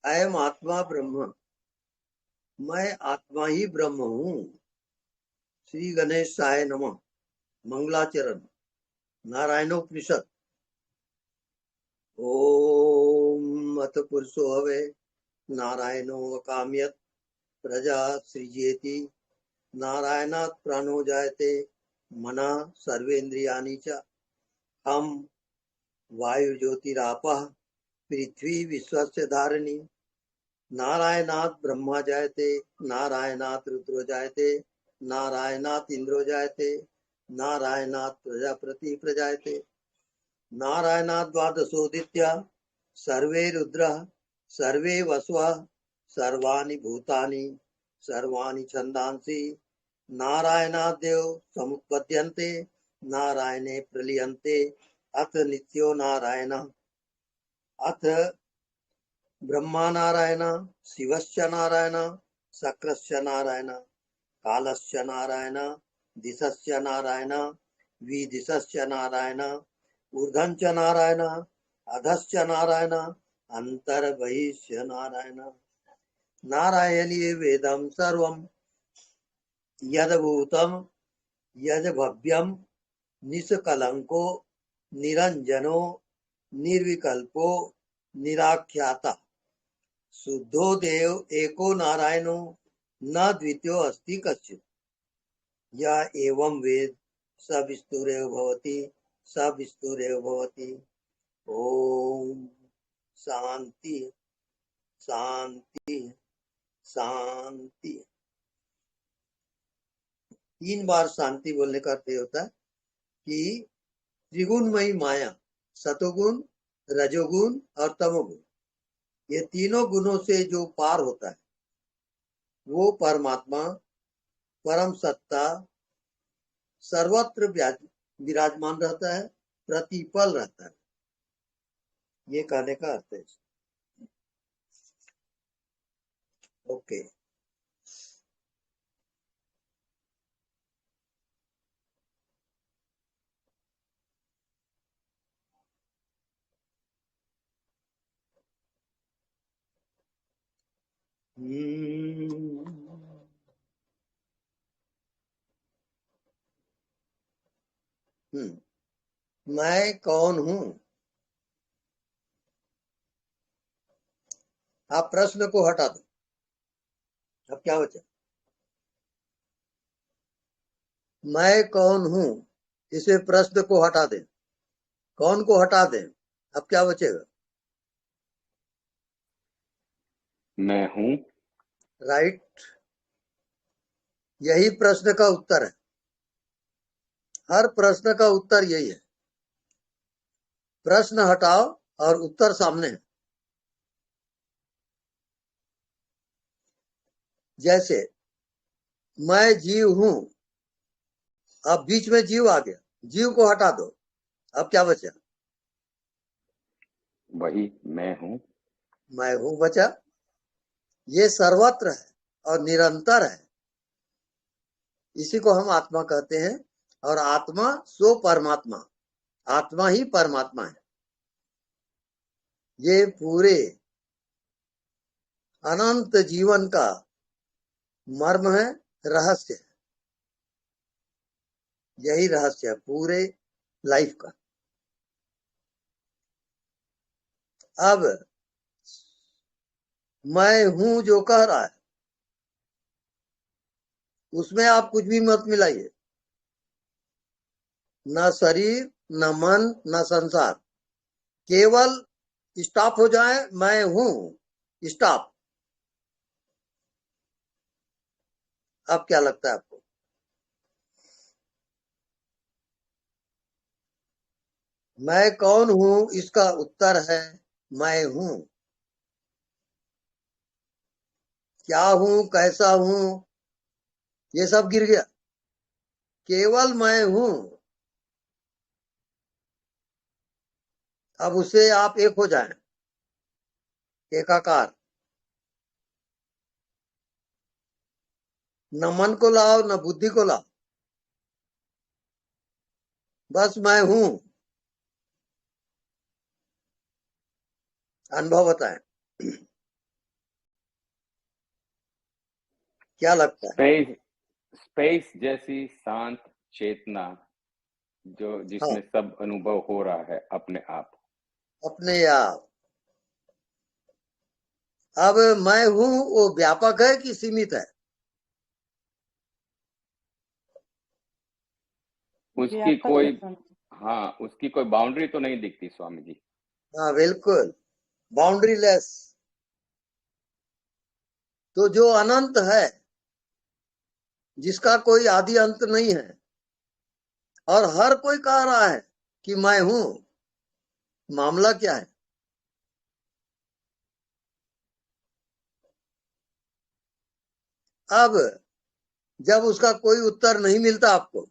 अयम आत्मा ब्रह्म, मैं आत्मा ही ब्रह्म हूँ। श्री गणेश साय नमः। मंगलाचरण। नारायणोपनिषद। ओम अथ पुरुषो हवे नारायणो अकाम्यत् प्रजा सृजेति नारायणात् प्राणो जायते मना सर्वेन्द्रियाणि च। हम वायुर्ज्योतिरापः पृथ्वी विश्वस्य धारिणी नारायणात् ब्रह्मा जायते नारायणात् रुद्रो जायते नारायणात् इंद्रो जायते नारायणात् प्रजापति प्रजायते नारायणात् द्वादशोदित्या सर्वे रुद्रः सर्वे वसवः सर्वाणि भूतानि सर्वाणि छन्दांसि नारायणादेव समुत्पद्यन्ते नारायणे प्रलीयन्ते अथ नित्यो नारायण अथ ब्रह्मा नारायण शिवस्य नारायण शक्रस्य नारायण कालस्य नारायण दिशस्य नारायण विदिशस्य नारायण ऊर्ध्वञ्च नारायण अधश्च नारायण अन्तर्बहिश्च नारायण नारायणीय वेदं सर्वं यद्भूतं यद्भव्यं निष्कलंको निरंजनो निर्विकल्पो निराख्याता शुद्धो देव एको नारायणो न द्वितीयो अस्ति कश्चित्। यः एवं वेद स विस्तुरेव भवति स विस्तुरेव भवति। ओम शांति शांति शांति। 3 बार शांति बोलने का अर्थ होता है कि त्रिगुणमयी माया, सतोगुण, रजोगुण और तमोगुण, ये तीनों गुणों से जो पार होता है वो परमात्मा परम सत्ता सर्वत्र विराजमान रहता है, प्रतिपल रहता है। ये कहने का अर्थ है। ओके। मैं कौन हूं? आप प्रश्न को हटा दो। अब क्या बचा? मैं कौन हूं, इसे प्रश्न को हटा दें, कौन को हटा दें, अब क्या बचेगा? मैं हूं। राइट, यही प्रश्न का उत्तर है। हर प्रश्न का उत्तर यही है। प्रश्न हटाओ और उत्तर सामने है। जैसे मैं जीव हूं, अब बीच में जीव आ गया, जीव को हटा दो, अब क्या बचा? वही मैं हूं। मैं हूं बचा। ये सर्वत्र है और निरंतर है, इसी को हम आत्मा कहते हैं। और आत्मा सो परमात्मा, आत्मा ही परमात्मा है। ये पूरे अनंत जीवन का मर्म है, रहस्य है। यही रहस्य है पूरे लाइफ का। अब मैं हूं जो कह रहा है, उसमें आप कुछ भी मत मिलाइए। न शरीर, न मन, न संसार, केवल स्टॉप हो जाए, मैं हूं, स्टॉप। अब क्या लगता है आपको? मैं कौन हूं, इसका उत्तर है मैं हूं। क्या हूं, कैसा हूं, ये सब गिर गया, केवल मैं हूं। अब उससे आप एक हो जाएं, एकाकार। न मन को लाओ न बुद्धि को लाओ, बस मैं हूं। अनुभव बताएं। क्या लगता है? स्पेस स्पेस जैसी शांत चेतना हाँ, जिसमें सब अनुभव हो रहा है अपने आप। अपने आप। अब मैं हूं वो व्यापक है कि सीमित है? उसकी व्यापक है कोई स्वामी जी। हाँ, उसकी कोई बाउंड्री तो नहीं दिखती स्वामी जी। हाँ, बिल्कुल, बाउंड्री लेस। तो जो अनंत है, जिसका कोई आदि अंत नहीं है, और हर कोई कह रहा है कि मैं हूं, मामला क्या है? अब जब उसका कोई उत्तर नहीं मिलता आपको,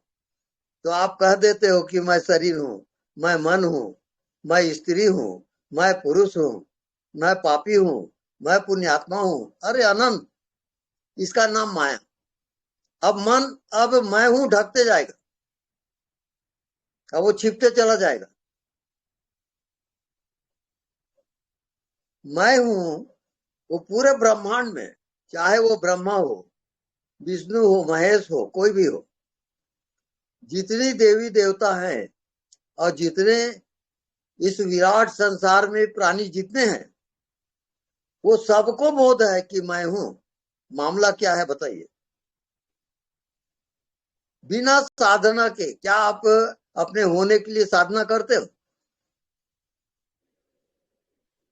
तो आप कह देते हो कि मैं शरीर हूं, मैं मन हूं, मैं स्त्री हूं, मैं पुरुष हूं, मैं पापी हूं, मैं पुण्यात्मा हूं। अरे अनंत, इसका नाम माया। अब मैं हूं ढकते जाएगा, अब वो छिपते चला जाएगा। मैं हूं वो पूरे ब्रह्मांड में, चाहे वो ब्रह्मा हो, विष्णु हो, महेश हो, कोई भी हो, जितनी देवी देवता हैं और जितने इस विराट संसार में प्राणी जितने हैं, वो सबको बोध है कि मैं हूं। मामला क्या है बताइए? बिना साधना के क्या आप अपने होने के लिए साधना करते हो?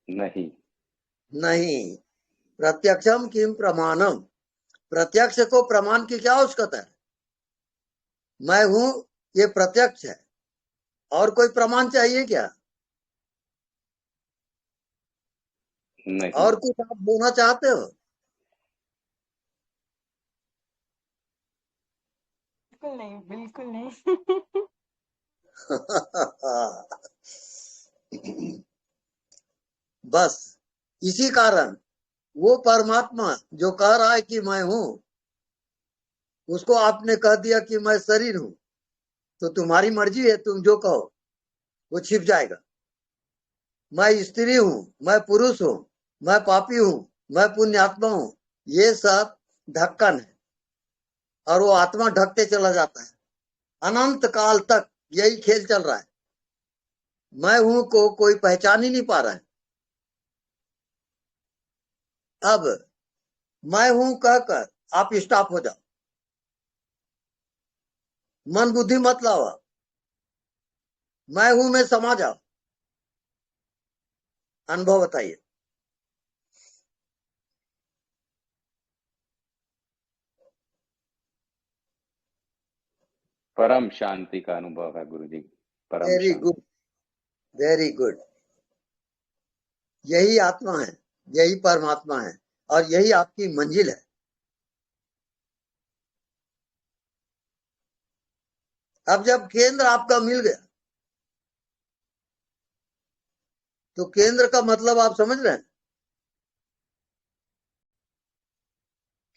नहीं। नहीं। प्रत्यक्षम किम प्रमाणम। प्रत्यक्ष को प्रमाण की क्या आवश्यकता है? मैं हूं, ये प्रत्यक्ष है, और कोई प्रमाण चाहिए क्या? नहीं। और कुछ आप बोलना चाहते हो? बिल्कुल नहीं, बिल्कुल नहीं। बस इसी कारण वो परमात्मा जो कह रहा है कि मैं हूं, उसको आपने कह दिया कि मैं शरीर हूं। तो तुम्हारी मर्जी है, तुम जो कहो वो छिप जाएगा। मैं स्त्री हूं, मैं पुरुष हूं, मैं पापी हूं, मैं पुण्यात्मा हूं, ये सब ढक्कन है, और वो आत्मा ढकते चला जाता है। अनंत काल तक यही खेल चल रहा है। मैं हूं को कोई पहचान ही नहीं पा रहा है। अब मैं हूं कहकर आप स्टॉप हो जाओ, मन बुद्धि मत लाओ, मैं हूं में समा जाओ। अनुभव बताइए। परम शांति का अनुभव है गुरु जी। परम वेरी गुड, शांति। Very good. यही आत्मा है, यही परमात्मा है, और यही आपकी मंजिल है। अब जब केंद्र आपका मिल गया, तो केंद्र का मतलब आप समझ रहे हैं?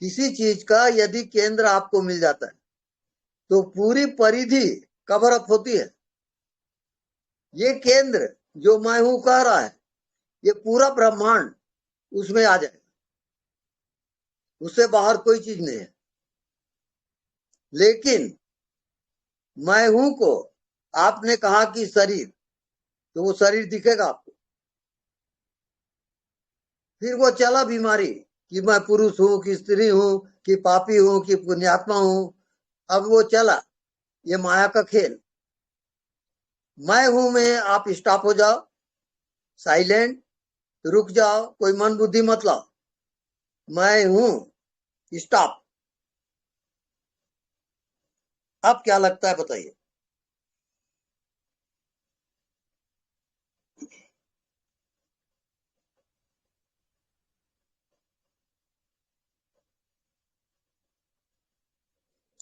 किसी चीज का यदि केंद्र आपको मिल जाता है, तो पूरी परिधि कवर अप होती है। ये केंद्र जो मैं हूं कह रहा है, ये पूरा ब्रह्मांड उसमें आ जाएगा, उससे बाहर कोई चीज नहीं है। लेकिन मैं हूं को आपने कहा कि शरीर, तो वो शरीर दिखेगा आपको। फिर वो चला बीमारी कि मैं पुरुष हूं कि स्त्री हूं कि पापी हूं कि पुण्यात्मा हूं। अब वो चला, ये माया का खेल। मैं हूं में आप स्टॉप हो जाओ, साइलेंट, रुक जाओ, कोई मन बुद्धि मत लाओ। मैं हूं, स्टॉप। अब क्या लगता है बताइए?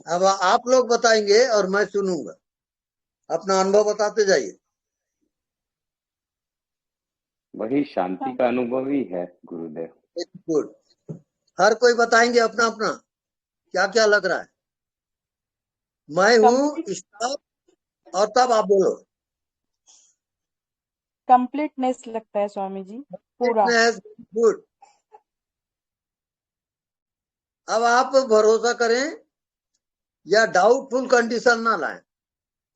अब आप लोग बताएंगे और मैं सुनूंगा, अपना अनुभव बताते जाइए। वही शांति का अनुभव ही है गुरुदेव। गुड। हर कोई बताएंगे अपना अपना, क्या क्या लग रहा है। मैं कंप्लीट हूं, स्टॉप, और तब आप बोलो। कंप्लीटनेस लगता है स्वामी जी, पूरा। Fitness, good. अब आप भरोसा करें या डाउटफुल कंडीशन ना लाएं।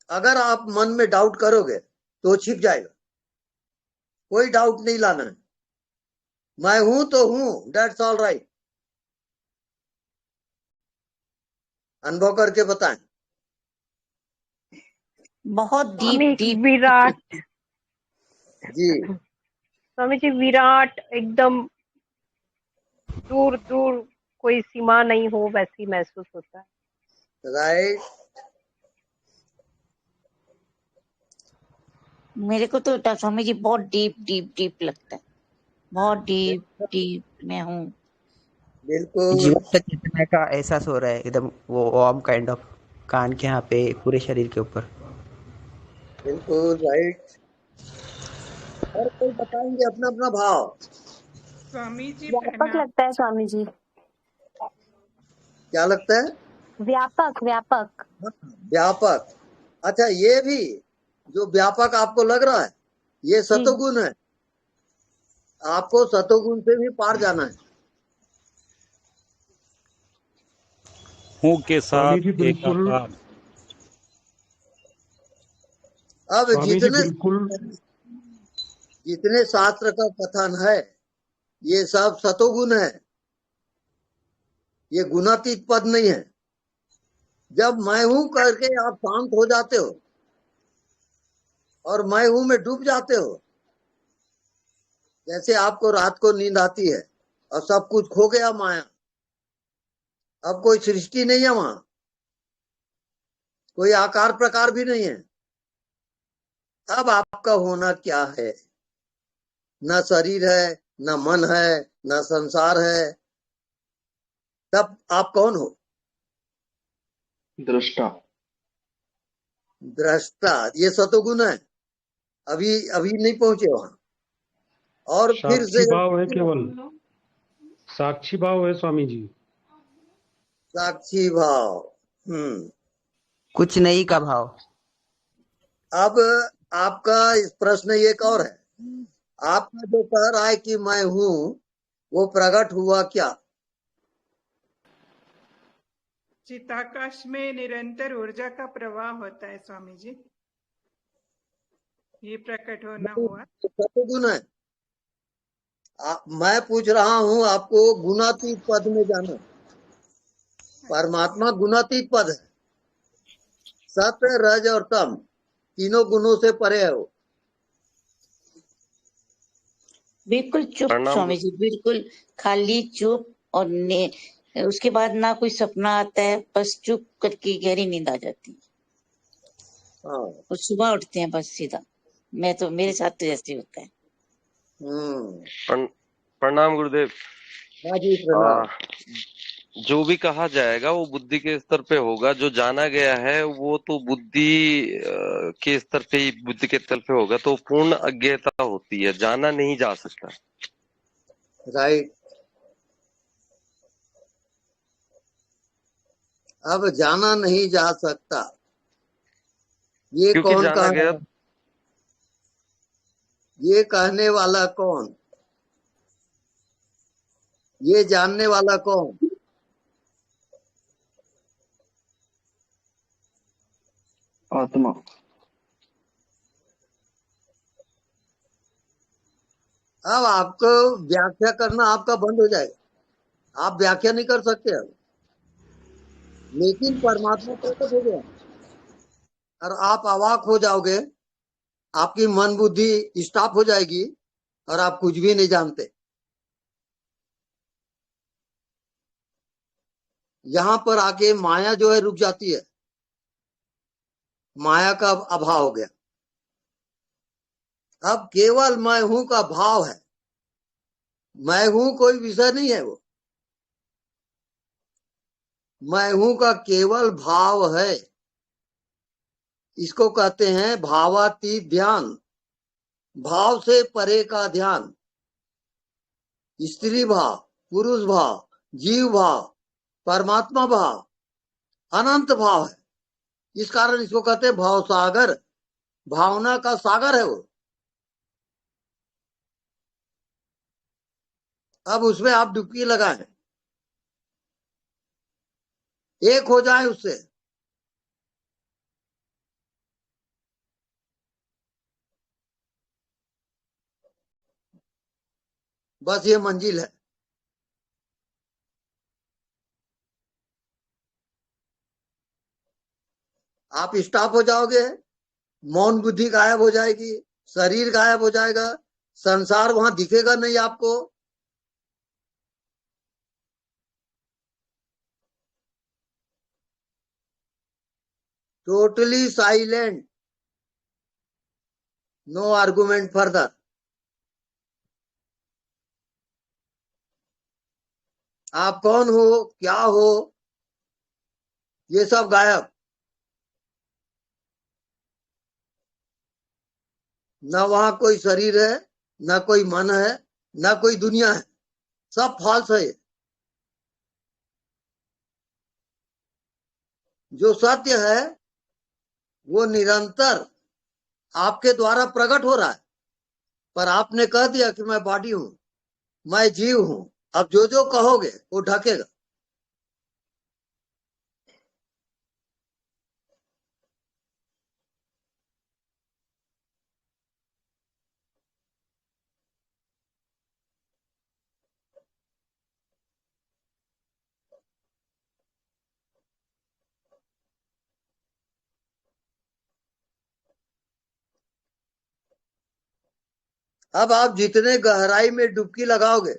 अगर आप मन में डाउट करोगे तो छिप जाएगा। कोई डाउट नहीं लाना है। मैं हूं तो हूं, दैट्स ऑल राइट। अनुभव करके बताएं। बहुत स्वामी डीप डीप विराट, जी, स्वामी जी विराट, एकदम दूर दूर, कोई सीमा नहीं हो वैसी महसूस होता है। राइट। मेरे को तो स्वामी जी बहुत डीप डीप डीप लगता है, बहुत डीप डीप में हूँ। बिल्कुल जीवत्व चेतना का एहसास हो रहा है एकदम, वो ओम काइंड ऑफ, कान के यहाँ पे पूरे शरीर के ऊपर। बिल्कुल राइट। और कोई बताएंगे अपना अपना भाव। स्वामी जी व्यापक लगता है स्वामी जी, क्या लगता है? व्यापक व्यापक। व्यापक। अच्छा, ये भी जो व्यापक आपको लग रहा है ये जी सतोगुण है। आपको सतोगुण से भी पार जाना है। हूँ के स्वामी साथ जी बिल्कुल, एकाकार। अब स्वामी जी जितने बिल्कुल, जितने शास्त्र का कथन है ये सब सतोगुण है, ये गुणातीत पद नहीं है। जब मैं हूं करके आप शांत हो जाते हो और मैं हूं में डूब जाते हो, जैसे आपको रात को नींद आती है और सब कुछ खो गया माया, अब कोई सृष्टि नहीं है वहां, कोई आकार प्रकार भी नहीं है। अब आपका होना क्या है? न शरीर है, न मन है, न संसार है। तब आप कौन हो? दृष्टा। दृष्टा। ये सतोगुण है। अभी अभी नहीं पहुंचे वहां। और फिर से साक्षी भाव है, केवल साक्षी भाव है स्वामी जी। साक्षी भाव। कुछ नहीं का भाव। अब आपका इस प्रश्न एक और है। आपका जो कह रहा है कि मैं हूं, वो प्रकट हुआ क्या? चिताकाश में निरंतर ऊर्जा का प्रवाह होता है स्वामी जी, ये प्रकट होना हुआ। सतोगुण है। मैं पूछ रहा हूं आपको गुणातीत पद में जाना। परमात्मा गुणातीत पद है। सत्य, रज और तम तीनों गुणों से परे है वो। बिल्कुल चुप प्रणाम। स्वामी जी, बिल्कुल खाली चुप। और उसके बाद ना कोई सपना आता है, बस चुप करके गहरी नींद आ जाती है। हाँ। और सुबह उठते हैं बस सीधा। मैं तो, मेरे साथ तो ऐसे होता है। प्रणाम गुरुदेव। हाँ जी, प्रणाम। जो भी कहा जाएगा वो बुद्धि के स्तर पे होगा, जो जाना गया है वो तो बुद्धि के स्तर पे ही, बुद्धि के स्तर पे होगा, तो पूर्ण अज्ञता होती है, जाना नहीं जा सकता। राइट। अब जाना नहीं जा सकता, ये क्योंकि कौन जाना कह गया। रहा है? ये कहने वाला कौन? ये जानने वाला कौन? आत्मा। अब आपको व्याख्या करना आपका बंद हो जाएगा। आप व्याख्या नहीं कर सकते अब। लेकिन परमात्मा प्रकट हो गया और आप अवाक हो जाओगे। आपकी मन बुद्धि स्टॉप हो जाएगी और आप कुछ भी नहीं जानते। यहां पर आके माया जो है रुक जाती है। माया का अभाव हो गया। अब केवल मैं हूं का भाव है। मैं हूं कोई विषय नहीं है, वो मैं हूं का केवल भाव है। इसको कहते हैं भावातीत ध्यान। भाव से परे का ध्यान। स्त्री भाव, पुरुष भाव, जीव भाव, परमात्मा भाव, अनंत भाव है। इस कारण इसको कहते हैं भाव सागर। भावना का सागर है वो। अब उसमें आप डुबकी लगाएं। एक हो जाए उससे। बस ये मंजिल है। आप स्टॉप हो जाओगे, मौन बुद्धि गायब हो जाएगी, शरीर गायब हो जाएगा, संसार वहां दिखेगा नहीं आपको। Totally silent, no argument further. आप कौन हो, क्या हो, ये सब गायब। न वहां कोई शरीर है, न कोई मन है, न कोई दुनिया है, सब फॉल्स है। जो सत्य है वो निरंतर आपके द्वारा प्रकट हो रहा है, पर आपने कह दिया कि मैं बॉडी हूं, मैं जीव हूं। अब जो जो कहोगे वो ढकेगा। अब आप जितने गहराई में डुबकी लगाओगे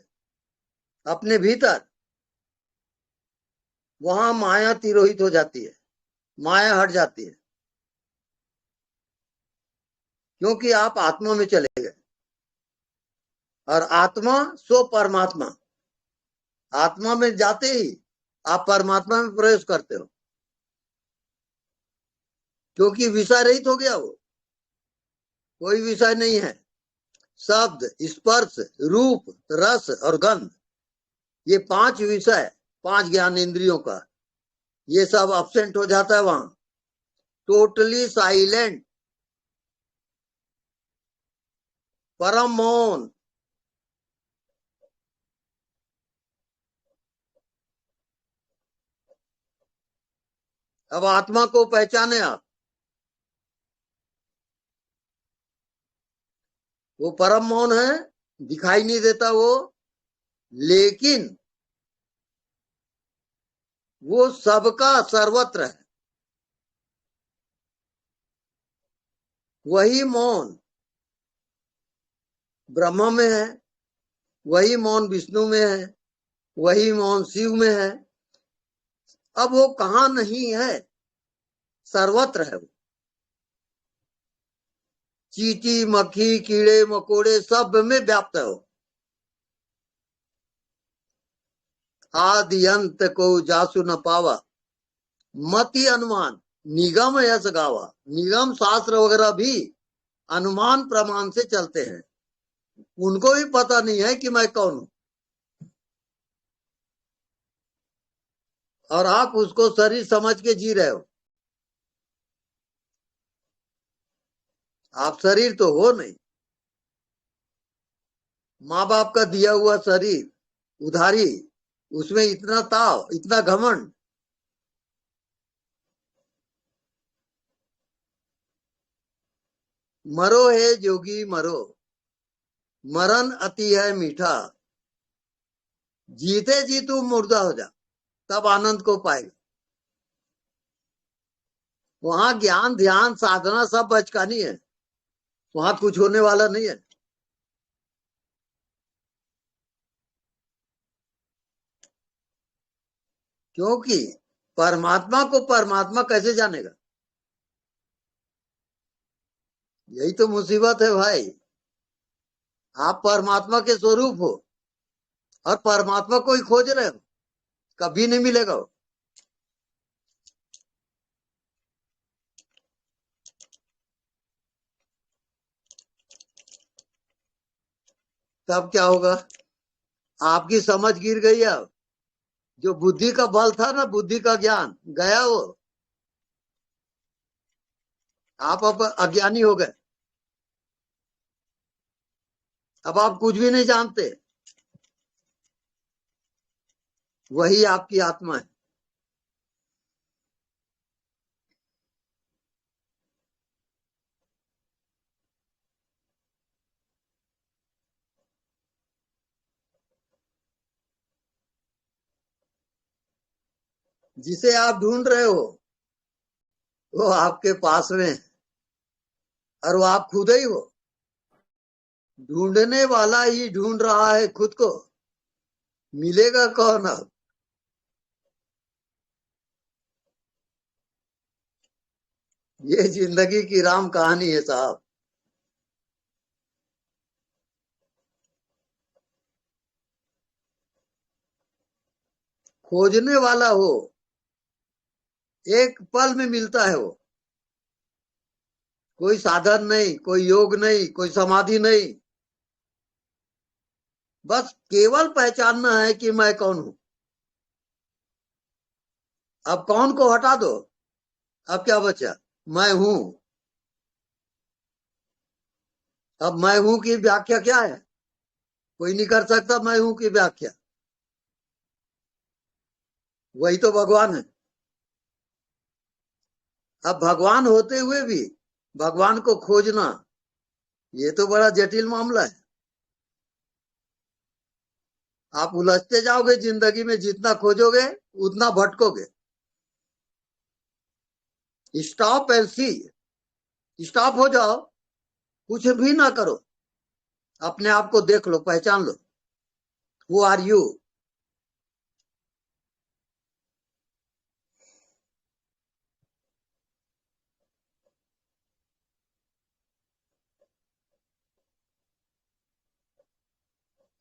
अपने भीतर, वहां माया तिरोहित हो जाती है, माया हट जाती है, क्योंकि आप आत्मा में चले गए। और आत्मा सो परमात्मा, आत्मा में जाते ही आप परमात्मा में प्रवेश करते हो, क्योंकि विषय रहित हो गया वो, कोई विषय नहीं है। शब्द, स्पर्श, रूप, रस और गंध, ये 5 विषय, 5 ज्ञान इंद्रियों का, ये सब एब्सेंट हो जाता है वहां। टोटली साइलेंट, परम मौन। अब आत्मा को पहचाने आप, वो परम मौन है, दिखाई नहीं देता वो, लेकिन वो सबका सर्वत्र है। वही मौन ब्रह्म में है, वही मौन विष्णु में है, वही मौन शिव में है। अब वो कहां नहीं है, सर्वत्र है वो। चींटी मक्खी कीड़े मकोड़े सब में व्याप्त है वो। आदि अंत को जासु न पावा, मति अनुमान निगम यश गावा। निगम शास्त्र वगैरह भी अनुमान प्रमाण से चलते हैं, उनको भी पता नहीं है कि मैं कौन हूं, और आप उसको शरीर समझ के जी रहे हो। आप शरीर तो हो नहीं, माँ बाप का दिया हुआ शरीर उधारी, उसमें इतना ताव, इतना घमंड। मरो है जोगी मरो, मरण अति है मीठा। जीते जी तू मुर्दा हो जा, तब आनंद को पाएगा। वहां ज्ञान ध्यान साधना सब बचकानी है, वहां कुछ होने वाला नहीं है। क्योंकि परमात्मा को परमात्मा कैसे जानेगा? यही तो मुसीबत है भाई। आप परमात्मा के स्वरूप हो और परमात्मा को ही खोज रहे हो, कभी नहीं मिलेगा वो। तब क्या होगा? आपकी समझ गिर गई है। अब जो बुद्धि का बल था ना, बुद्धि का ज्ञान गया वो, आप अब अज्ञानी हो गए। अब आप कुछ भी नहीं जानते, वही आपकी आत्मा है। जिसे आप ढूंढ रहे हो वो आपके पास में है और वो आप खुद ही हो। ढूंढने वाला ही ढूंढ रहा है खुद को, मिलेगा कौन अब? ये जिंदगी की राम कहानी है साहब। खोजने वाला हो, एक पल में मिलता है वो। कोई साधन नहीं, कोई योग नहीं, कोई समाधि नहीं, बस केवल पहचानना है कि मैं कौन हूं। अब कौन को हटा दो, अब क्या बचा? मैं हूं। अब मैं हूं की व्याख्या क्या है? कोई नहीं कर सकता मैं हूं की व्याख्या। वही तो भगवान है। अब भगवान होते हुए भी भगवान को खोजना, ये तो बड़ा जटिल मामला है। आप उलझते जाओगे जिंदगी में, जितना खोजोगे उतना भटकोगे। Stop and see. स्टॉप हो जाओ, कुछ भी ना करो, अपने आप को देख लो, पहचान लो। Who are you?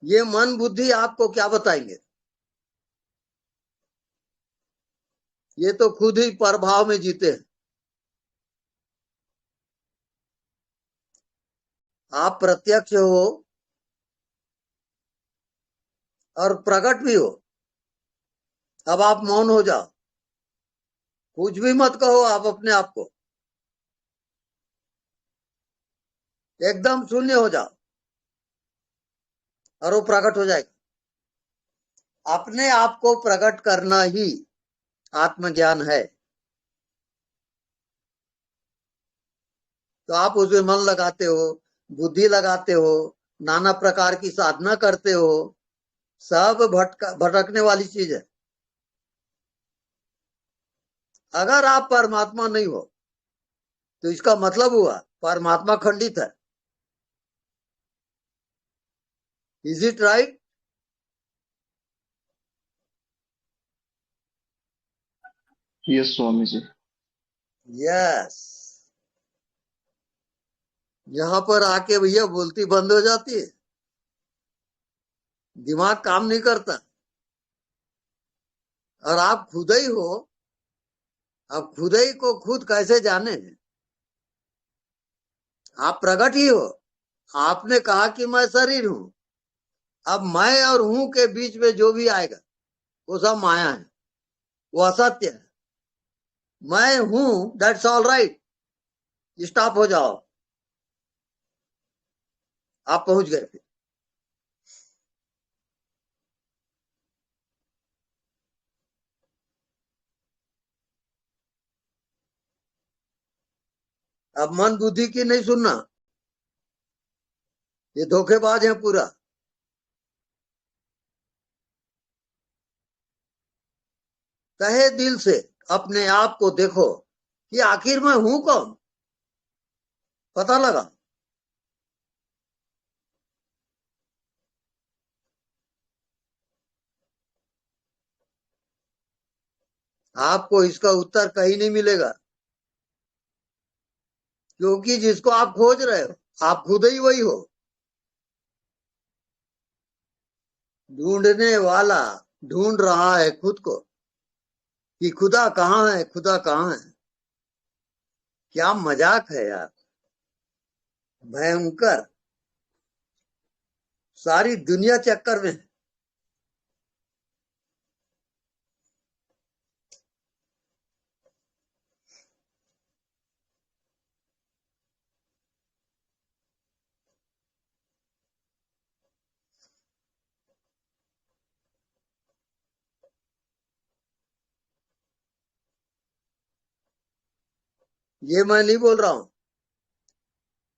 ये मन बुद्धि आपको क्या बताएंगे? ये तो खुद ही प्रभाव में जीते हैं। आप प्रत्यक्ष हो और प्रकट भी हो। अब आप मौन हो जाओ, कुछ भी मत कहो आप अपने आप को, एकदम शून्य हो जाओ और वो प्रकट हो जाएगा। अपने आप को प्रकट करना ही आत्मज्ञान है। तो आप उसमें मन लगाते हो, बुद्धि लगाते हो, नाना प्रकार की साधना करते हो, सब भटकने वाली चीज है। अगर आप परमात्मा नहीं हो तो इसका मतलब हुआ परमात्मा खंडित है। Is it right? Yes Swami ji. Yes. यहां पर आके भैया बोलती बंद हो जाती है, दिमाग काम नहीं करता। और आप खुद ही हो। अब खुद ही को खुद कैसे जाने? आप प्रकट ही हो। आपने कहा कि मैं शरीर हूं। अब मैं और हूं के बीच में जो भी आएगा वो सब माया है, वो असत्य है। मैं हूं, दैट्स ऑल राइट। स्टॉप हो जाओ, आप पहुंच गए फिर। अब मन बुद्धि की नहीं सुनना, ये धोखेबाज है पूरा। तहे दिल से अपने आप को देखो कि आखिर मैं हूं कौन, पता लगा। आपको इसका उत्तर कहीं नहीं मिलेगा, क्योंकि जिसको आप खोज रहे हो आप खुद ही वही हो। ढूंढने वाला ढूंढ रहा है खुद को कि खुदा कहाँ है, खुदा कहाँ है। क्या मजाक है यार, भयंकर। सारी दुनिया चक्कर में है। ये मैं नहीं बोल रहा हूं,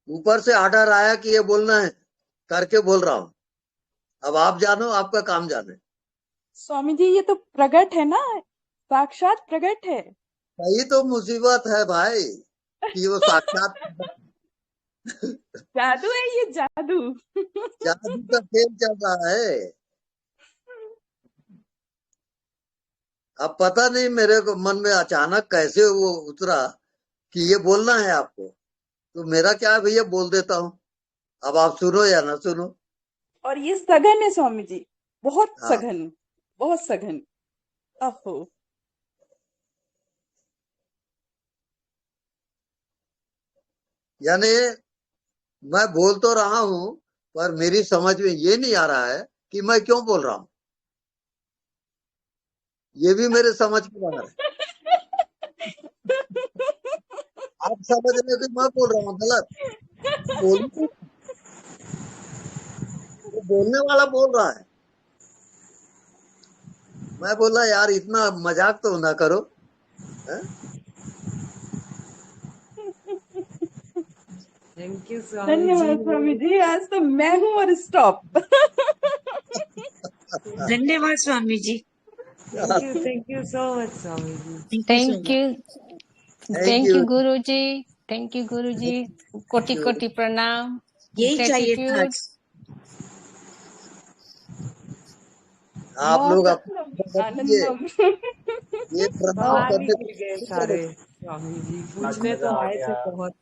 ऊपर से आर्डर आया कि ये बोलना है, करके बोल रहा हूं। अब आप जानो, आपका काम जाने। स्वामी जी ये तो प्रकट है ना, साक्षात प्रकट है। यही तो मुसीबत है भाई कि वो साक्षात जादू है ये, जादू। जादू का खेल चल रहा है। अब पता नहीं मेरे को मन में अचानक कैसे वो उतरा कि ये बोलना है आपको, तो मेरा क्या है भैया, बोल देता हूँ। अब आप सुनो या ना सुनो। और ये सघन है स्वामी जी, बहुत हाँ, सघन, बहुत सघन। अहो, यानी मैं बोल तो रहा हूँ पर मेरी समझ में ये नहीं आ रहा है कि मैं क्यों बोल रहा हूँ। ये भी मेरे समझ के बाहर है। आप समझ रहे हो कि मैं बोल रहा हूँ गलत? बोलने वो बोलने वाला बोल रहा है। मैं बोला यार इतना मजाक तो ना करो है? Thank you Swami ji. धन्यवाद स्वामी जी, आज तो मैं हूँ और स्टॉप। धन्यवाद Swami ji. Thank you so much Swami ji. Thank you thank thank you you Guru ji, thank you Guru जी, कोटि कोटि प्रणाम, यही चाहिए था ग्रेटिट्यूड। आज। आप लोग बहुत अपना कीजिए। आनंदम। ये प्रणाम बाहर ही करने गिर गए सारे स्वामी जी, पूछने तो आए थे बहुत।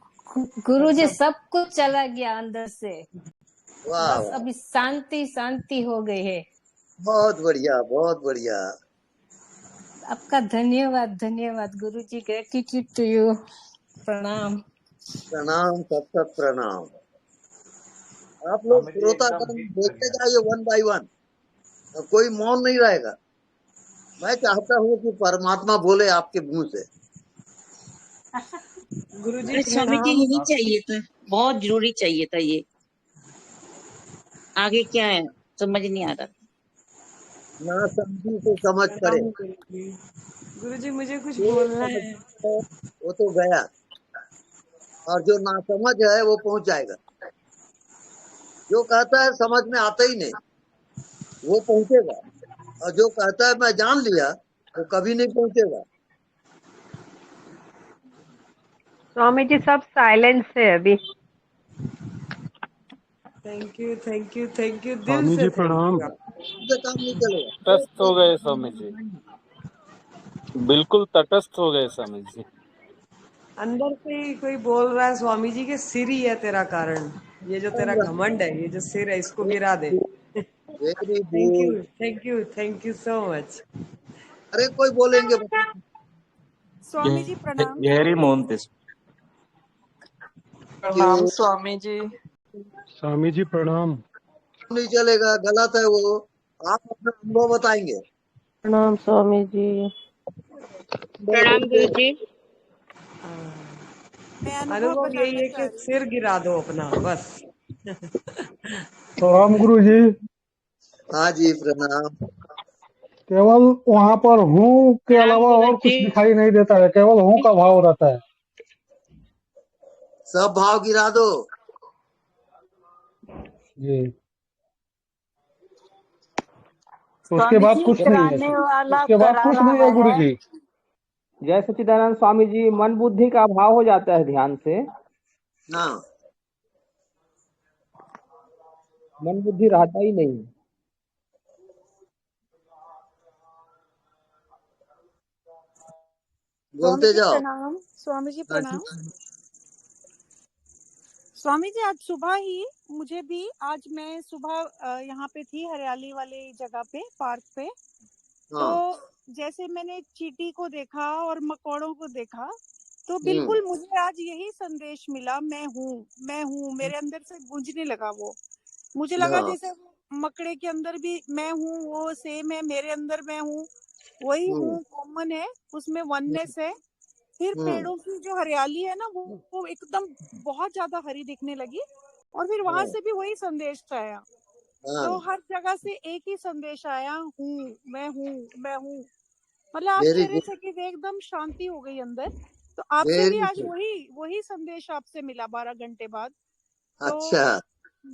गुरु पर जी सब सब कुछ चला गया अंदर से, वाह बस वाह, अभी शांति शांति हो गई है। बहुत बढ़िया बहुत बढ़िया। आपका धन्यवाद, धन्यवाद गुरु जी, ग्रेटिट्यूड टू यू, प्रणाम। प्रणाम, सबका प्रणाम। आप लोग श्रोतागण बोलते जाइए वन बाय वन, कोई मौन नहीं रहेगा। मैं चाहता हूँ कि परमात्मा बोले आपके मुंह से। गुरु जी अरे स्वामी जी प्रणाम। यही चाहिए था, बहुत जरूरी चाहिए था ये। आगे क्या है समझ नहीं आ रहा। ना समझी से समझ करे, प्रणाम गुरु जी। गुरु जी मुझे कुछ जो बोलना समझ है। है वो तो गया, और जो ना समझ है वो पहुंच जाएगा। जो कहता है समझ में आता ही नहीं वो पहुंचेगा, और जो कहता है मैं जान लिया वो कभी नहीं पहुंचेगा। स्वामी जी सब साइलेंस है अभी। Thank you thank you thank you, दिल स्वामी से जी थैंक प्रणाम। यू। इससे काम नहीं चलेगा। तटस्थ हो गए स्वामी जी, बिल्कुल तटस्थ हो गए स्वामी जी। अंदर से ही कोई बोल रहा है स्वामी जी के सिर ही है तेरा कारण, ये जो तेरा घमंड है, ये जो सिर है इसको गिरा दे। Very thank good. You thank you thank you so much. अरे कोई बोलेंगे स्वामी जी प्रणाम। गहरी मौन थे। प्रणाम स्वामी जी। स्वामी जी प्रणाम। नहीं चलेगा, गलत है वो। आप अपना अनुभव बताएंगे। प्रणाम स्वामी जी। प्रणाम गुरु जी। मैं अनुभव अनुभव यही बताना है चाह कि रही सिर गिरा दो अपना बस। प्रणाम गुरु जी। हाँ जी प्रणाम। केवल वहाँ पर हूँ के प्रणाम अलावा गुरु और कुछ जी। दिखाई नहीं देता है, केवल हूँ का भाव रहता है। सब भाव गिरा दो। जी, उसके स्वामी बाद जी कुछ नहीं है, कराने वाला उसके बाद करा कुछ नहीं रहा है गुरु है। जी। जय सच्चिदानंद स्वामी जी, मन बुद्धि का अभाव हो जाता है ध्यान से, हाँ, मन बुद्धि रहता ही नहीं। स्वामी बोलते जी जाओ। प्रणाम। स्वामी जी हाँ, ठीक प्रणाम। स्वामी जी आज सुबह ही मुझे भी, आज मैं सुबह यहाँ पे थी हरियाली वाली जगह पे, पार्क पे, तो हाँ। जैसे मैंने चींटी को देखा और मकोड़ों को देखा, तो बिल्कुल मुझे आज यही संदेश मिला, मैं हूँ, मेरे अंदर से गूंजने लगा वो। मुझे लगा हाँ। जैसे मकड़े के अंदर भी मैं हूँ, वो सेम है, मेरे अंदर मैं हूँ, वही हूँ, कॉमन है, उसमें वननेस है। फिर पेड़ों की जो हरियाली है ना, वो एकदम बहुत ज्यादा हरी दिखने लगी, और फिर वहां से भी वही संदेश आया। तो हर जगह से एक ही संदेश आया, हूँ, मैं हूँ, मैं हूँ। मतलब वेरी आश्चर्य गुड, चकित, एकदम शांति हो गई अंदर। तो आपसे भी वेरी आज गुड। वही संदेश आपसे मिला 12 घंटे बाद। तो अच्छा,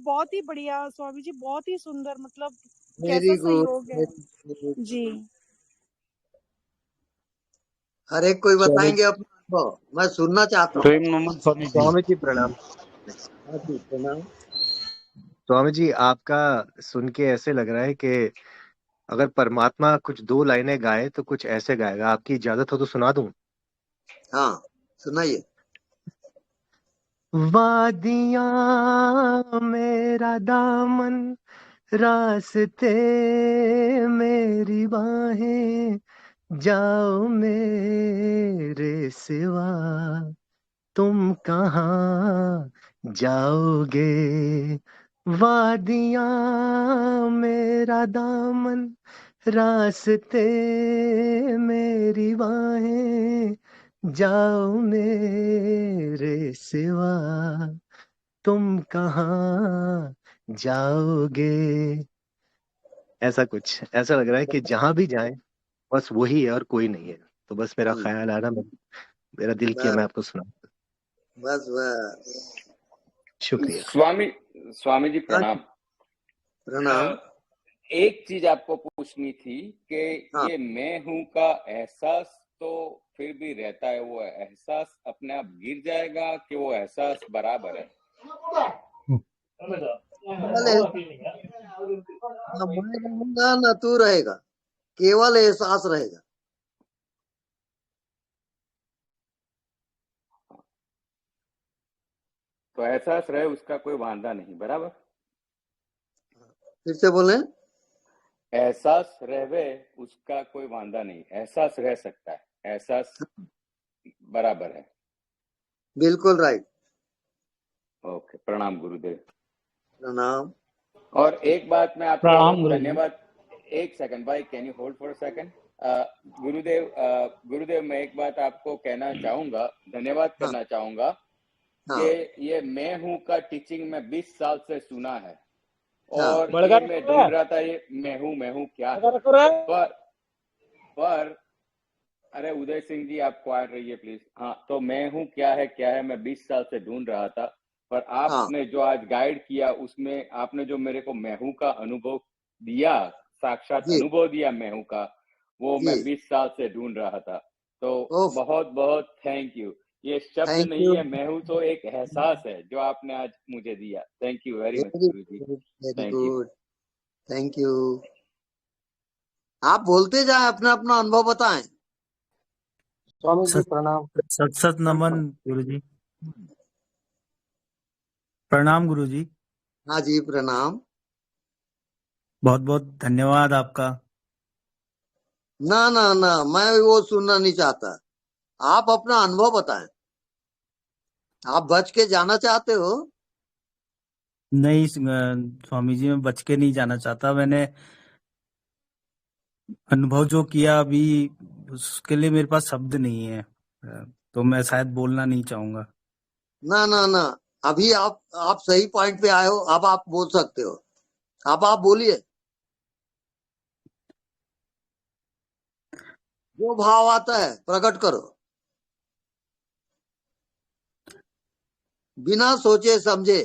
बहुत ही बढ़िया स्वामी जी, बहुत ही सुंदर, मतलब कैसा वेरी गुड, संयोग है वेरी गुड। जी। हर एक कोई स्वामी बताएंगे अपना अनुभव, मैं सुनना चाहता हूँ। प्रेम नमन स्वामी जी। स्वामी जी प्रणाम। हाँ जी, प्रणाम। स्वामी जी आपका सुन के ऐसे लग रहा है कि अगर परमात्मा कुछ 2 लाइनें गाए तो कुछ ऐसे गाएगा। आपकी इजाजत हो तो सुना दूं? हाँ, सुनाइए। वादियां मेरा दामन, रास्ते मेरी बाहें, जाओ मेरे सिवा तुम कहाँ जाओगे। वादियां मेरा दामन, रास्ते मेरी बाहें, जाओ मेरे सिवा तुम कहाँ जाओगे। ऐसा कुछ ऐसा लग रहा है कि जहां भी जाएं बस वही है और कोई नहीं है। तो बस मेरा ख्याल आ रहा, मेरा दिल किया मैं आपको सुना। बस बस। शुक्रिया। स्वामी जी प्रणाम। प्रणाम। एक चीज आपको पूछनी थी कि ये मैं हूं का एहसास तो फिर भी रहता है, वो एहसास अपने आप गिर जाएगा कि वो एहसास बराबर है? मैं रहूंगा ना तू रहेगा, केवल एहसास रहेगा। तो एहसास रहे उसका कोई वांधा नहीं, बराबर? फिर से बोले। एहसास रहे उसका कोई वांधा नहीं, एहसास रह सकता है, एहसास बराबर है। बिल्कुल राइट। ओके, प्रणाम गुरुदेव। प्रणाम। और एक बात मैं आपको धन्यवाद, एक सेकंड भाई, can you hold for a second? गुरुदेव मैं एक बात आपको कहना चाहूंगा, धन्यवाद करना चाहूंगा कि ये मैं हूं का टीचिंग में 20 साल से सुना है और ये मैं ढूंढ रहा था ये मैं हूं क्या है। पर अरे उदय सिंह जी आप क्वाइट रहिए प्लीज। हाँ, तो मैं हूं क्या है मैं 20 साल से ढूंढ रहा था, पर आपने जो आज गाइड किया उसमें आपने जो मेरे को मैं हूं का अनुभव दिया, साक्षात अनुभव दिया मैं हूं का, वो मैं 20 साल से ढूंढ रहा था। तो बहुत बहुत थैंक यू। ये शब्द नहीं है मैं हूं, तो एक एहसास है जो आपने आज मुझे दिया। Thank you very much Guru ji. Very good, thank you. आप बोलते जाए, अपना अपना अनुभव बताएं। स्वामी जी प्रणाम। सत नमन गुरु जी। प्रणाम गुरु जी। हाँ जी प्रणाम। बहुत बहुत धन्यवाद आपका। ना ना ना, मैं वो सुनना नहीं चाहता। आप अपना अनुभव बताएं। आप बच के जाना चाहते हो? नहीं स्वामी जी, मैं बच के नहीं जाना चाहता। मैंने अनुभव जो किया अभी उसके लिए मेरे पास शब्द नहीं है, तो मैं शायद बोलना नहीं चाहूंगा। ना ना ना, अभी आप सही पॉइंट पे आए हो, अब आप बोल सकते हो। अब आप बोलिए। जो भाव आता है प्रकट करो, बिना सोचे समझे।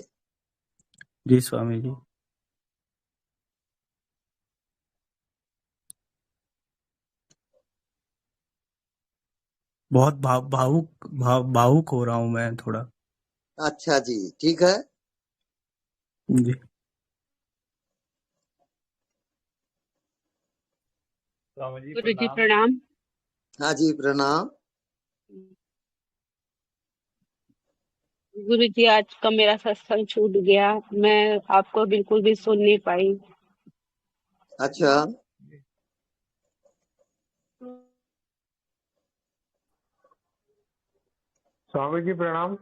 जी स्वामी जी। बहुत भावुक हो रहा हूं मैं थोड़ा। अच्छा जी, ठीक है जी। गुरु जी प्रणाम। हाँ जी प्रणाम। गुरु जी आज का मेरा सत्संग छूट गया, मैं आपको बिल्कुल भी सुन नहीं पाई। अच्छा, स्वामी जी प्रणाम।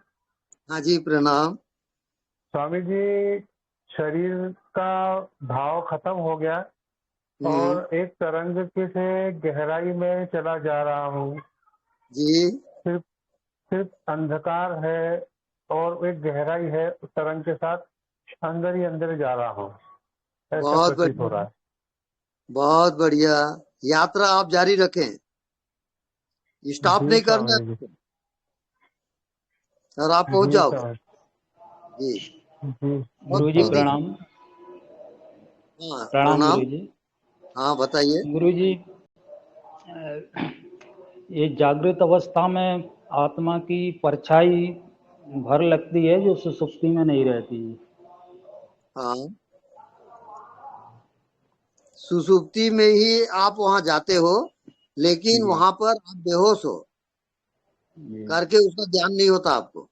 हाँ जी प्रणाम। स्वामी जी शरीर का भाव खत्म हो गया और एक तरंग से गहराई में चला जा रहा हूँ जी। सिर्फ अंधकार है और एक गहराई है, उस तरंग के साथ अंदर ही अंदर जा रहा हूँ, ऐसा बहुत प्रतीत हो रहा बढ़िया, है। बहुत बढ़िया। यात्रा आप जारी रखें, स्टॉप नहीं करना और आप पहुंच जाओगे। जी गुरु जी प्रणाम। प्रणाम। गुरु जी। हाँ बताइए। गुरु जी ये जागृत अवस्था में आत्मा की परछाई भर लगती है जो सुसुप्ति में नहीं रहती। हाँ, सुसुप्ति में ही आप वहां जाते हो, लेकिन वहां पर आप बेहोश हो करके उसका ज्ञान नहीं होता आपको।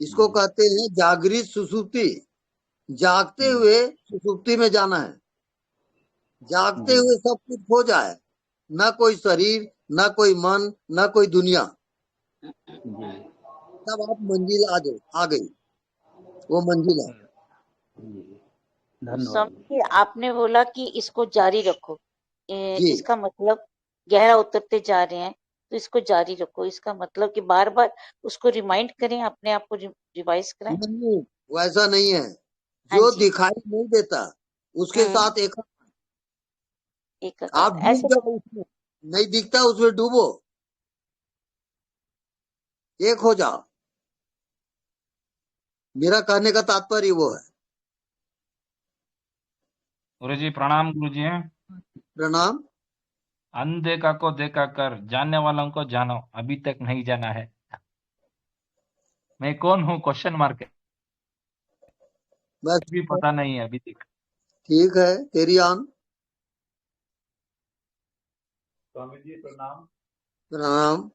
इसको कहते हैं जागृत सुसुप्ति। जागते हुए सुसुप्ति में जाना है। जागते हुए सब कुछ खो जाए, न कोई शरीर, न कोई मन, न कोई दुनिया, तब आप मंजिल आ गई। वो मंजिल है। स्वामी जी, आपने बोला कि इसको जारी रखो, जी। इसका मतलब गहरा उतरते जा रहे हैं तो इसको जारी रखो, इसका मतलब कि बार बार उसको रिमाइंड करें, अपने आप को रिवाइज कराएं। नहीं, वैसा नहीं है। जो दिखाई नहीं देता उसके साथ एक आप डूब जाओ उसमें, नहीं दिखता उसमें डूबो, एक हो जाओ। मेरा कहने का तात्पर्य वो है। गुरु जी प्रणाम। गुरु जी प्रणाम। अनदेखा को देखा कर, जानने वालों को जानो, अभी तक नहीं जाना है। मैं कौन हूँ? क्वेश्चन मार्क है, बस भी पता नहीं है अभी तक। ठीक है, तेरी आन। स्वामी जी प्रणाम। प्रणाम।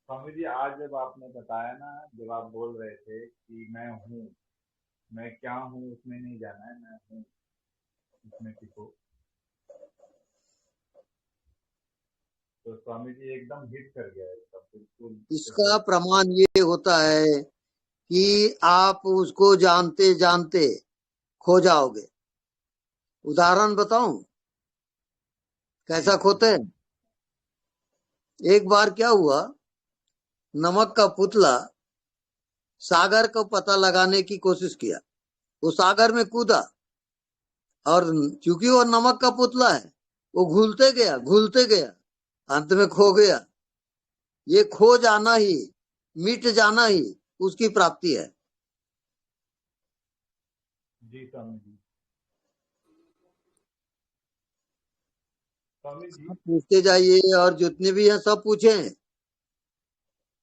स्वामी जी, आज जब आपने बताया ना, जब आप बोल रहे थे कि मैं हूँ, मैं क्या हूँ उसमें नहीं जाना है, मैं हूँ उसमें टिको, तो स्वामी जी एकदम हिट कर गया इसका बिल्कुल। इसका प्रमाण ये होता है कि आप उसको जानते जानते खो जाओगे। उदाहरण बताऊं कैसा खोते हैं? एक बार क्या हुआ, नमक का पुतला सागर को पता लगाने की कोशिश किया। वो सागर में कूदा और क्योंकि वो नमक का पुतला है, वो घुलते गया, अंत में खो गया। ये खो जाना ही, मिट जाना ही उसकी प्राप्ति है। जी स्वामी जी। स्वामी जी आप पूछते जाइए और जितने भी हैं सब पूछें। एक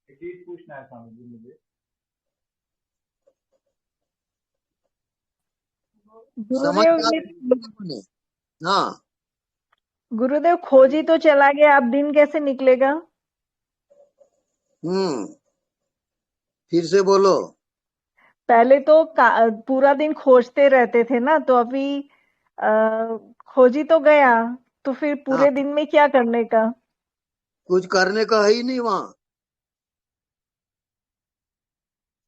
चीज पूछना है स्वामी जी मुझे। गुरुदेव हाँ, गुरुदेव खोजी तो चला गया, अब दिन कैसे निकलेगा? फिर से बोलो। पहले तो पूरा दिन खोजते रहते थे ना, तो अभी खोजी तो गया, तो फिर पूरे हाँ, दिन में क्या करने का? कुछ करने का है ही नहीं वहां।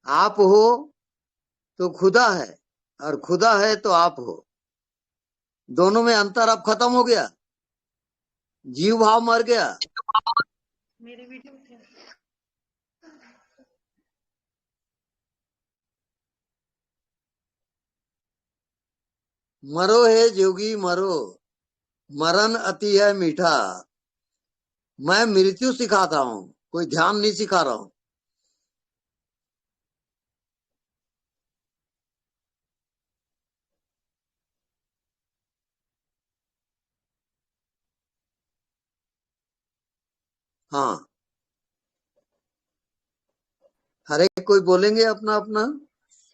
आप हो तो खुदा है, और खुदा है तो आप हो। दोनों में अंतर अब खत्म हो गया। जीव भाव मर गया। मेरी वीडियो मरो है जोगी मरो, मरण अति है मीठा। मैं मृत्यु सिखाता हूँ, कोई ध्यान नहीं सिखा रहा हूँ। हाँ, हर एक कोई बोलेंगे अपना अपना।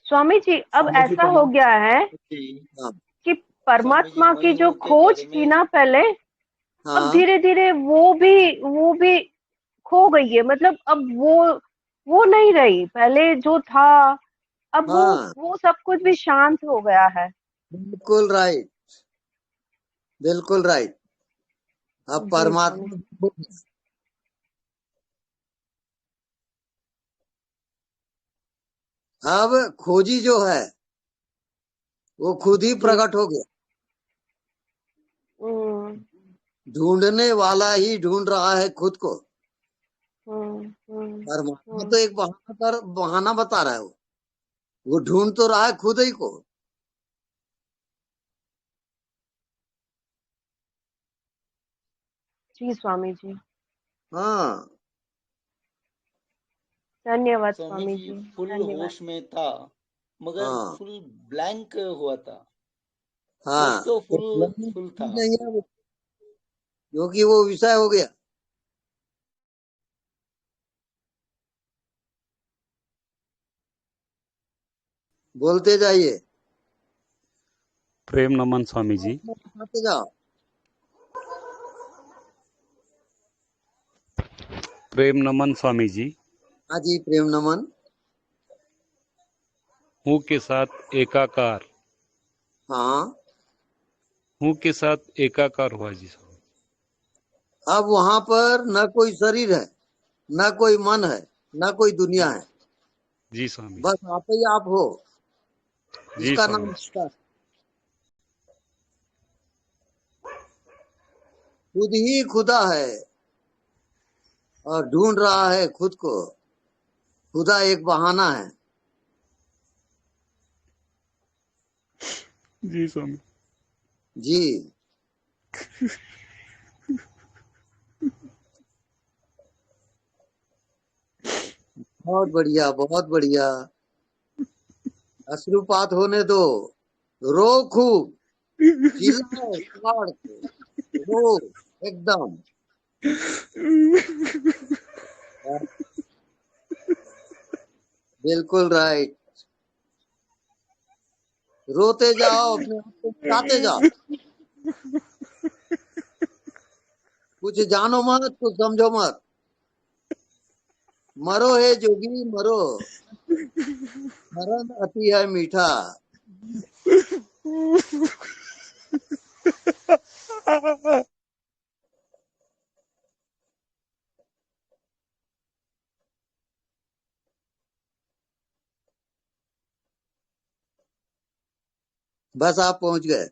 स्वामी जी, अब ऐसा हो गया है कि परमात्मा की जो खोज थी ना पहले, अब धीरे धीरे वो भी खो गई है। मतलब अब वो नहीं रही पहले जो था। अब वो सब कुछ भी शांत हो गया है। बिल्कुल राइट, बिल्कुल राइट। अब परमात्मा अब खोजी जो है वो खुद ही प्रकट हो गया। ढूंढने वाला ही ढूंढ रहा है खुद को। परमात्मा तो एक बहाना बता रहा है। वो ढूंढ तो रहा है खुद ही को। जी स्वामी जी। हाँ, धन्यवाद स्वामी जी। फुल होश में था मगर फुल ब्लैंक हुआ था। हाँ, तो फुल था। नहीं है वो। क्योंकि वो विषय हो गया। बोलते जाइए। प्रेम नमन स्वामी जी। बताते जाओ। प्रेम नमन स्वामी जी। हाँ जी, प्रेम नमन। हूँ के साथ एकाकार। हाँ, हूँ के साथ एकाकार हुआ जी। अब वहां पर न कोई शरीर है, न कोई मन है, न कोई दुनिया है। जी स्वामी। बस आप ही आप हो। जी इसका स्वामी। नाम खुदा है। खुद ही खुदा है और ढूंढ रहा है खुद को। खुदा एक बहाना है। जी स्वामी। जी। बहुत बढ़िया, बहुत बढ़िया। अश्रुपात होने दो, रो खूब, चिल्लाओ फाड़ के, रो एकदम। बिल्कुल राइट। रोते जाओ, अपने आप को मिटाते जाओ। कुछ जानो मत, कुछ समझो मत। मरो है जोगी मरो, मरण अति है मीठा। बस आप पहुंच गए।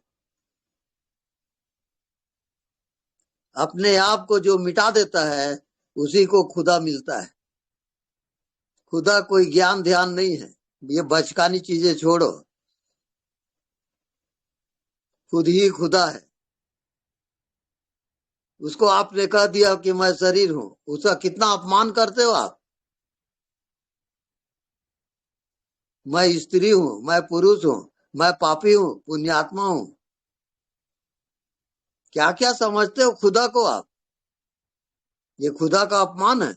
अपने आप को जो मिटा देता है उसी को खुदा मिलता है। खुदा कोई ज्ञान ध्यान नहीं है। ये बचकानी चीजें छोड़ो। खुद ही खुदा है। उसको आपने कह दिया कि मैं शरीर हूं, उसका कितना अपमान करते हो आप। मैं स्त्री हूं, मैं पुरुष हूं, मैं पापी हूं, पुण्यात्मा हूं। क्या क्या समझते हो खुदा को आप। ये खुदा का अपमान है।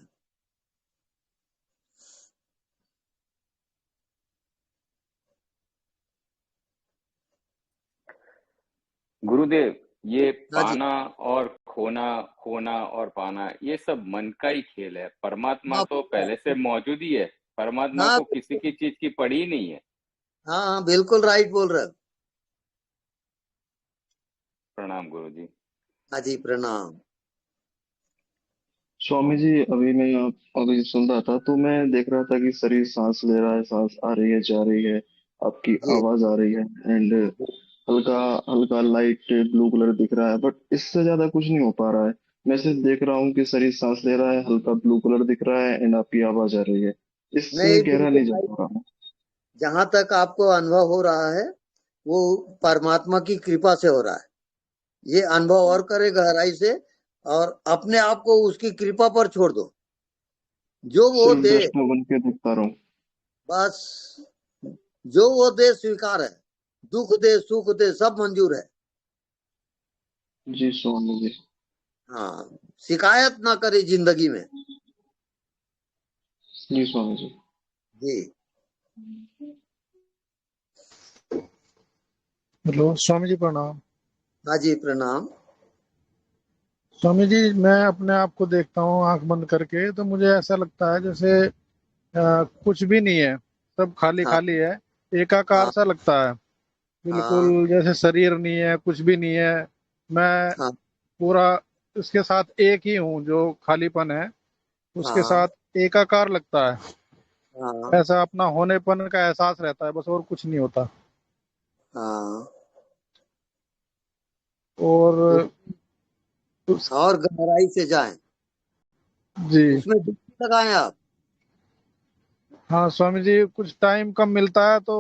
गुरुदेव, ये हाँ जी। पाना और खोना, खोना और पाना, ये सब मन का ही खेल है। परमात्मा हाँ तो पहले से मौजूद ही है। परमात्मा हाँ, को किसी की चीज की पड़ी ही नहीं है। हाँ, बिल्कुल राइट बोल रहे हो। प्रणाम गुरु जी। हाँ जी, प्रणाम। स्वामी जी, अभी सुन रहा था तो मैं देख रहा था कि शरीर सांस ले रहा है, सांस आ रही है, जा रही है, आपकी जी। आवाज आ रही है, एंड हल्का हल्का लाइट ब्लू कलर दिख रहा है, बट इससे ज्यादा कुछ नहीं हो पा रहा है। मैं सिर्फ देख रहा हूँ कि शरीर सांस ले रहा है, हल्का ब्लू कलर दिख रहा है, एंड आपकी आवाज आ रही है। इससे नहीं, गहरा बिल्कुल नहीं जा राइट। पा रहा हूँ। जहां तक आपको अनुभव हो रहा है वो परमात्मा की कृपा से हो रहा है। ये अनुभव और करे गहराई से और अपने आप को उसकी कृपा पर छोड़ दो। जो वो सिर्फ दे, दृष्टा बन के देखता रहूं। बस जो वो दे स्वीकार है। दुख दे सुख दे सब मंजूर है। जी स्वामी जी। हाँ, शिकायत ना करे जिंदगी में। जी स्वामी जी। जी। हेलो स्वामी जी, प्रणाम। हाँ जी, प्रणाम। स्वामी जी, मैं अपने आप को देखता हूँ आंख बंद करके, तो मुझे ऐसा लगता है जैसे कुछ भी नहीं है, सब खाली हाँ, खाली है, एकाकार हाँ, सा लगता है। हाँ, बिल्कुल जैसे शरीर नहीं है, कुछ भी नहीं है। मैं हाँ, पूरा इसके साथ एक ही हूँ, जो खालीपन है उसके हाँ, साथ एकाकार लगता है। हाँ, ऐसा अपना होनेपन का एहसास रहता है, बस और कुछ नहीं होता। हाँ। और और गहराई से जाएं। जी उसमें डुबकी लगाएं आप। हाँ स्वामी जी, कुछ टाइम कम मिलता है तो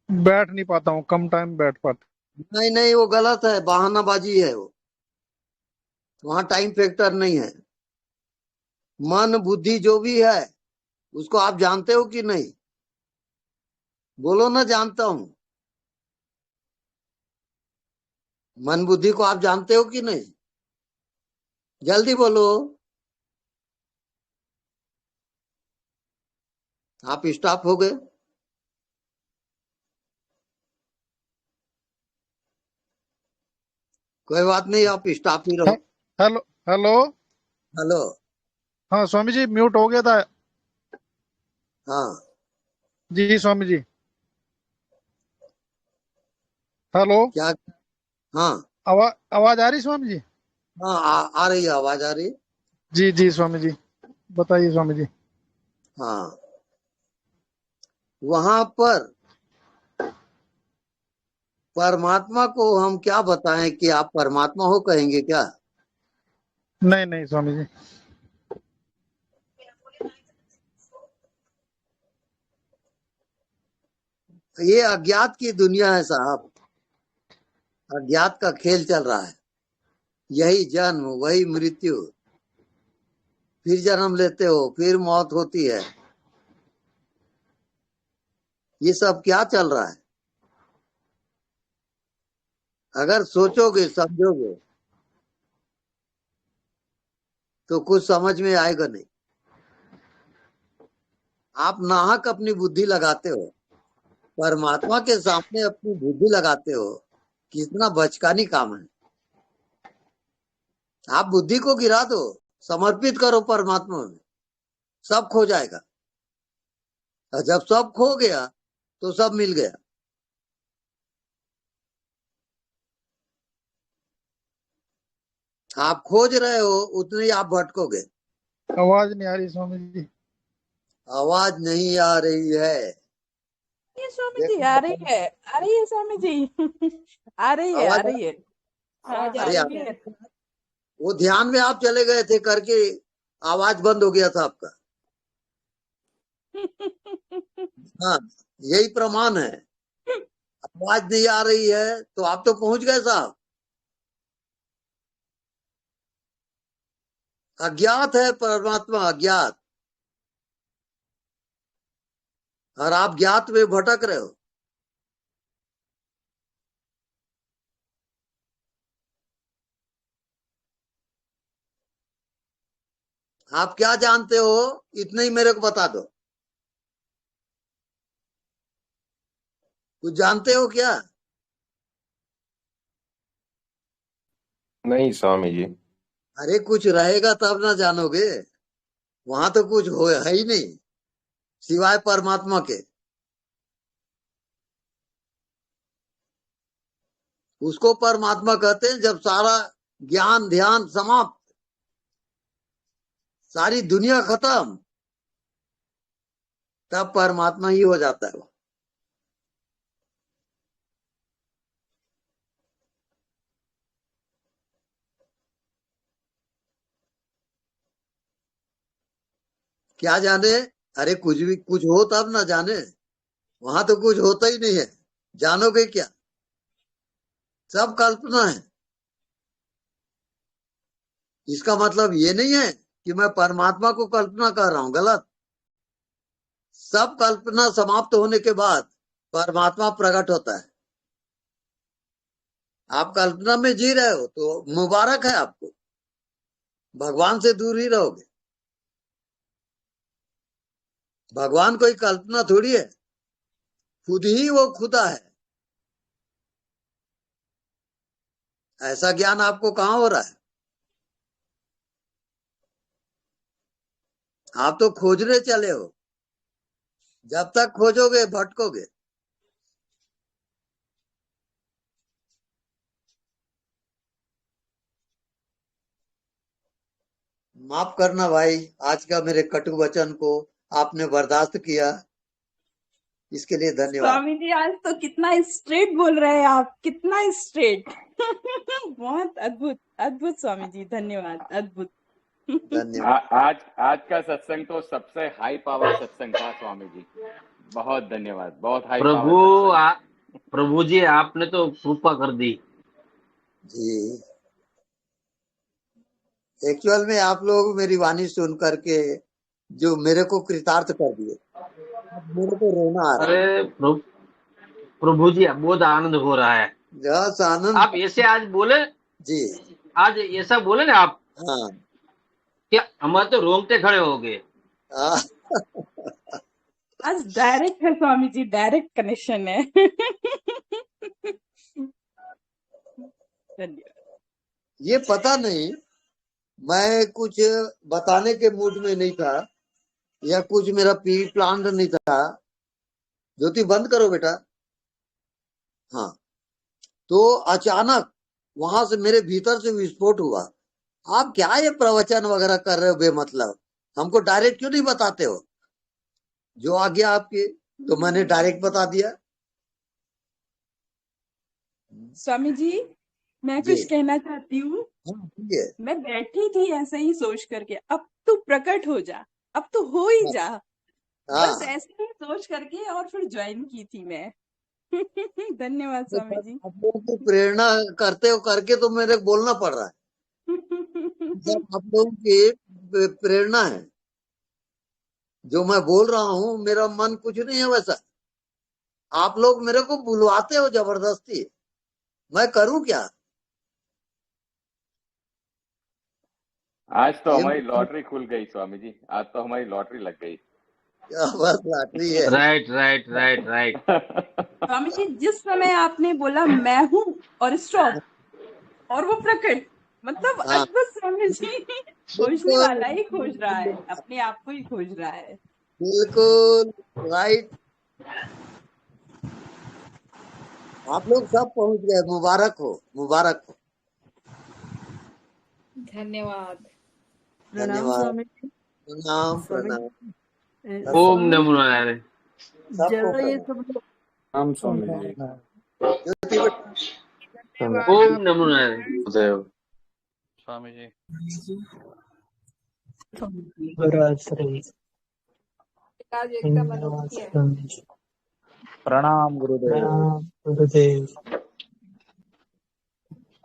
बैठ नहीं पाता हूँ, कम टाइम बैठ पाता। नहीं नहीं, वो गलत है, बहानाबाजी है वो। वहां टाइम फैक्टर नहीं है। मन बुद्धि जो भी है उसको आप जानते हो कि नहीं। बोलो ना, जानता हूं। मन बुद्धि को आप जानते हो कि नहीं। जल्दी बोलो। आप स्टॉप हो गए। कोई बात नहीं, आप स्टॉप ही रहो। Hello hello hello. हाँ स्वामी जी, म्यूट हो गया था। हाँ जी स्वामी जी। हेलो, क्या? हाँ आवाज आ रही स्वामी जी? हाँ, आ रही है, आवाज आ रही है। जी जी स्वामी जी, बताइए स्वामी जी। हाँ, वहां पर परमात्मा को हम क्या बताएं कि आप परमात्मा हो, कहेंगे क्या? नहीं नहीं स्वामी जी। ये अज्ञात की दुनिया है साहब, अज्ञात का खेल चल रहा है। यही जन्म, वही मृत्यु, फिर जन्म लेते हो, फिर मौत होती है। ये सब क्या चल रहा है? अगर सोचोगे, समझोगे तो कुछ समझ में आएगा नहीं। आप नाहक अपनी बुद्धि लगाते हो, परमात्मा के सामने अपनी बुद्धि लगाते हो, कितना बचकानी काम है। आप बुद्धि को गिरा दो, समर्पित करो परमात्मा में, सब खो जाएगा। और जब सब खो गया तो सब मिल गया। आप खोज रहे हो, उतने ही आप भटकोगे। आवाज नहीं आ रही स्वामी जी। आवाज नहीं आ रही है। ये स्वामी जी आ रही है, आ रही है स्वामी जी। आ रही है, आ आवाज, रही है, आवाज आ अरे रही है। वो ध्यान में आप चले गए थे करके आवाज बंद हो गया था आपका। हाँ, यही प्रमाण है। आवाज नहीं आ रही है तो आप तो पहुंच गए साहब। अज्ञात है परमात्मा, अज्ञात, और आप ज्ञात में भटक रहे हो। आप क्या जानते हो, इतना ही मेरे को बता दो। कुछ जानते हो क्या? नहीं स्वामी जी। अरे कुछ रहेगा तब ना जानोगे। वहां तो कुछ हो है ही नहीं सिवाय परमात्मा के। उसको परमात्मा कहते हैं जब सारा ज्ञान ध्यान समाप्त, सारी दुनिया खत्म, तब परमात्मा ही हो जाता है वो। क्या जाने? अरे कुछ भी कुछ हो तब ना जाने। वहां तो कुछ होता ही नहीं है, जानोगे क्या? सब कल्पना है। इसका मतलब ये नहीं है कि मैं परमात्मा को कल्पना कर रहा हूं, गलत। सब कल्पना समाप्त होने के बाद परमात्मा प्रकट होता है। आप कल्पना में जी रहे हो तो मुबारक है आपको, भगवान से दूर ही रहोगे। भगवान कोई कल्पना थोड़ी है, खुद ही वो खुदा है। ऐसा ज्ञान आपको कहां हो रहा है? आप तो खोजने चले हो, जब तक खोजोगे भटकोगे। माफ करना भाई, आज का मेरे कटु वचन को आपने बर्दाश्त किया, इसके लिए धन्यवाद। स्वामी जी आज तो कितना स्ट्रेट बोल रहे हैं आप, कितना स्ट्रेट। बहुत अद्भुत अद्भुत स्वामी जी, धन्यवाद, अद्भुत। आज आज का सत्संग तो सबसे हाई पावर सत्संग था स्वामी जी। बहुत धन्यवाद, बहुत हाई पावर सत्संग। प्रभु जी आपने तो कृपा कर दी जी। एक्चुअल में आप लोग मेरी वाणी सुन करके जो मेरे को कृतार्थ कर दिए, मेरे को रोना आ रहा है। अरे प्रभु जी बहुत आनंद हो रहा है। जस आनंद आप ऐसे आज बोले जी, आज ऐसा बोले ना आप हाँ क्या हमारे तो रोंगटे खड़े हो गए। हाँ। आज डायरेक्ट है स्वामी जी, डायरेक्ट कनेक्शन है। धन्यवाद। ये पता नहीं, मैं कुछ बताने के मूड में नहीं था या कुछ मेरा प्री प्लान नहीं था। ज्योति बंद करो बेटा। हाँ, तो अचानक वहां से मेरे भीतर से विस्फोट हुआ। आप क्या ये प्रवचन वगैरह कर रहे हो बेमतलब, हमको डायरेक्ट क्यों नहीं बताते हो? जो आ गया आपकी, तो मैंने डायरेक्ट बता दिया। स्वामी जी, मैं जी कुछ कहना चाहती हूँ। हाँ, ठीक है। मैं बैठी थी ऐसे ही सोच करके, अब तू प्रकट हो जा, अब तू हो ही जा, बस हाँ, ऐसे ही सोच करके और फिर ज्वाइन की थी मैं। धन्यवाद तो स्वामी जी। आप लोगों की प्रेरणा करते हो करके तो मेरे को बोलना पड़ रहा है। जब आप लोगों की प्रेरणा है, जो मैं बोल रहा हूँ, मेरा मन कुछ नहीं है वैसा। आप लोग मेरे को बुलवाते हो जबरदस्ती, मैं करूं क्या? आज तो ये हमारी लॉटरी खुल गई स्वामी जी, आज तो हमारी लॉटरी लग गई। क्या बात लॉटरी है। Right right right right. Swami ji, जिस समय आपने बोला मैं हूँ और स्टॉप और वो प्रकट, मतलब हाँ, अद्भुत स्वामी जी। खोजने वाला ही खोज रहा है, अपने आप को ही खोज रहा है। बिल्कुल राइट। आप लोग सब पहुंच गए, मुबारक हो, मुबारक हो। धन्यवाद। प्रणाम धन्यवाद। स्वामी जी। प्रणाम स्वामी प्रणाम। जी, ओम स्वामी नमो जी, नारायण। सबको जरा ये प्रणाम। सब लोग राम स्वामी जी। ज्योति बेटा, ओम नमो नारायण। गुरुदेव स्वामी जी। आज एकदम अनोखी है। प्रणाम गुरुदेव। गुरुदेव।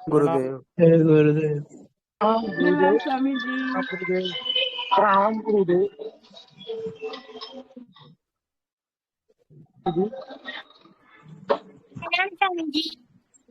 प्रणाम गुरुदेव। धन्यवाद स्वामी जी। गुरुदेव। प्रणाम गुरुदेव। प्रणाम स्वामी जी।